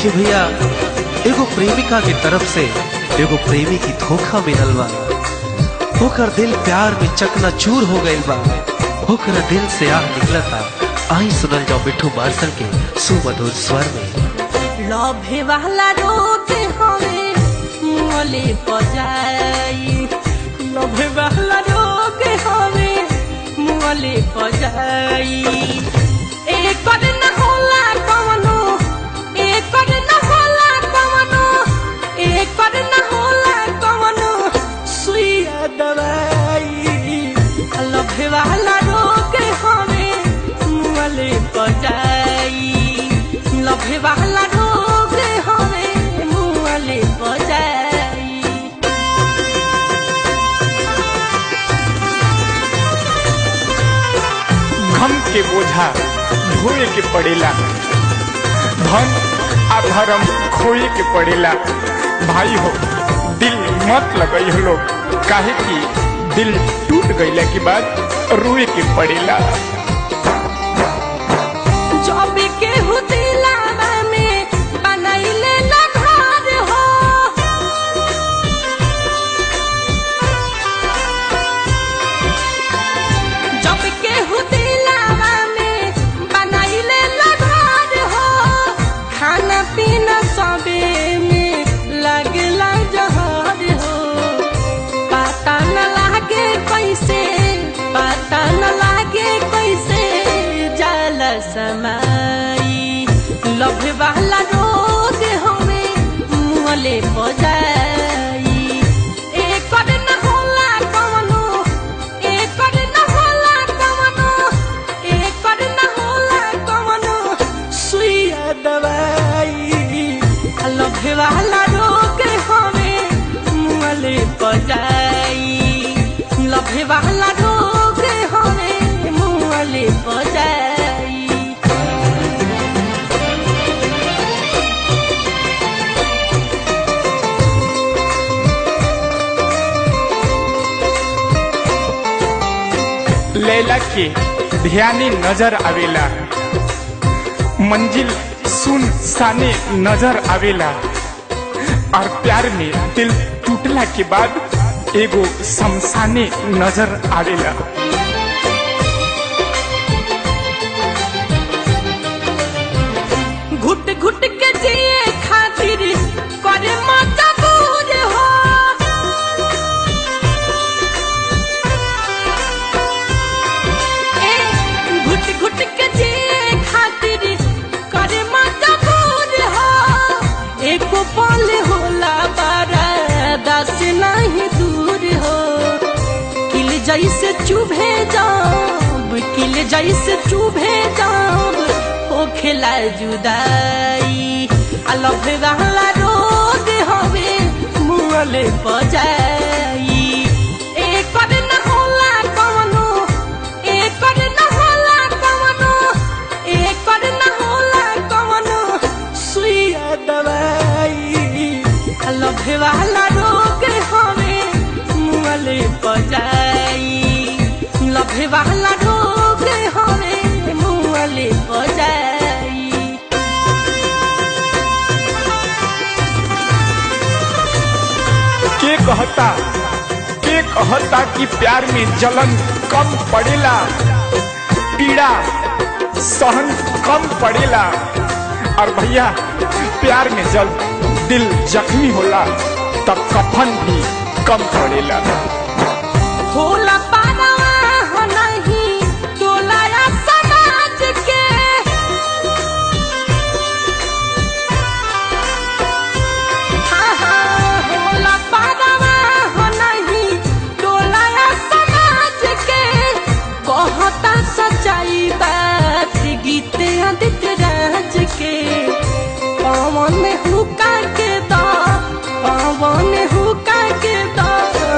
देखिए भैया, एगो प्रेमिका की तरफ से एगो प्रेमी की धोखा मिलल बा। होकर दिल प्यार में चकनाचूर हो गइल बा। होकर दिल से आह निकलता। आई सुनल जाओ मिठू मार्शल के सुमधुर स्वर में। लभे वाला रोग हवे मोले पजाई, लभे वाला रोग हवे मोले पजाई। एक न होला कवनो, एक न होला कवनो, एक न होला कवनो सुइया दवाई। लभे वाला रोग हवे मोले पजाई, लभे वाला रोग हवे मोले पजाई। घम के बोझा ढोए के पड़ेला, धन अधर्म खोए के पड़ेला। भाई हो दिल मत लगई हो लोग, काहे कि दिल टूट गईला के बाद रोए के पड़ेला। जब केहू दिलावा में बनैले ना घर हो, जब केहू दिलावा में बनैले ना घर हो, खाना पीना सबे में लगला जहर हो। पता न लागे कैसे, पता न लागे कैसे जल समाई। लभे वाला रोग हमें मोले पजाई। एक न होला कवनो, एक न होला कवनो, एक न होला कवनो सुइया दवाई। लभे वाला रोग हमें मोले पजाई, लभे वाला रोग हमें मोले पजाई। लैला के ध्यानी नजर आवेला, मंजिल सुन साने नजर आवेला। और प्यार में दिल टूटला के बाद एगो शमशाने नजर आवेला। घुट घुट के जिए खातिर करे मजबूर हो, घुट घुट के जिए खातिर करे मजबूर हो। एको पल होला बर्दाश्त नहीं दूर हो। किल जैसे चुभे जाब, किल जैसे चुभे जाब हो खेला जुदाई। लभे वाला रोग हवे मोले पजाई। एक न होला कवनो, एक न होला कवनो, एक न होला कवनो सुइया दवाई। लभे वाला रोग हवे मोले पजाई, लभे वाला रोग हवे मोले पजाई। के कहता कि प्यार में जलन कम पड़ेला, पीड़ा सहन कम पड़ेला। और भैया प्यार में जब दिल जख्मी होला तब कफन भी कम पड़ेला। होला पारवा हो नहीं टोलाया समाज के, होला पारवा हो नहीं टोलाया समाज के। कहता सच्चाई बात गीत आदित्य राज के। पवन हुका के दो, पवन हुका के दो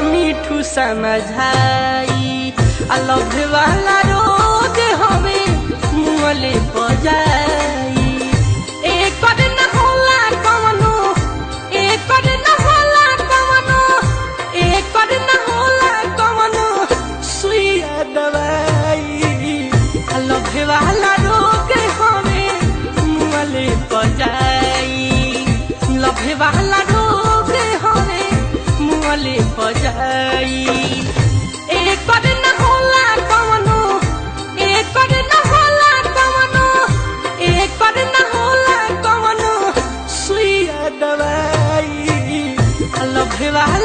मिठू समझाई। लभे वाला रोग हवे मोले पजाई। एक न होला कवनो, एक न होला कवनो, एक न होला कवनो सुइया दवाई। लभे वाला रोग हवे मोले पजाई। वाला